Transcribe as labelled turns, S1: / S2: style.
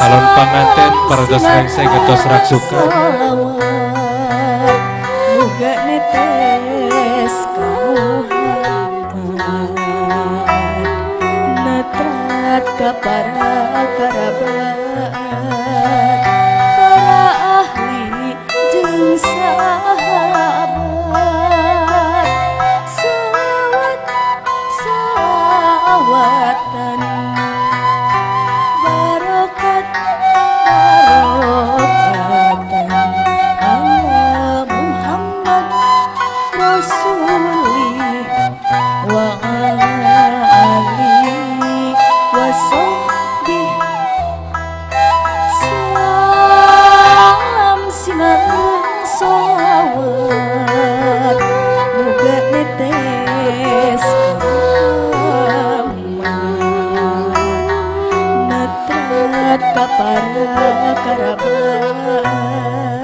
S1: calon pengantin parados rengseng getos raksukan
S2: muga netes kauhan netrat ka para karabat para ahli jeung sahabat salawatan barokat barokatan ala Muhammad Rasulih wa ala alihi wa sahbihi salam sinar salawat muga netes kapan netrat ka para karabat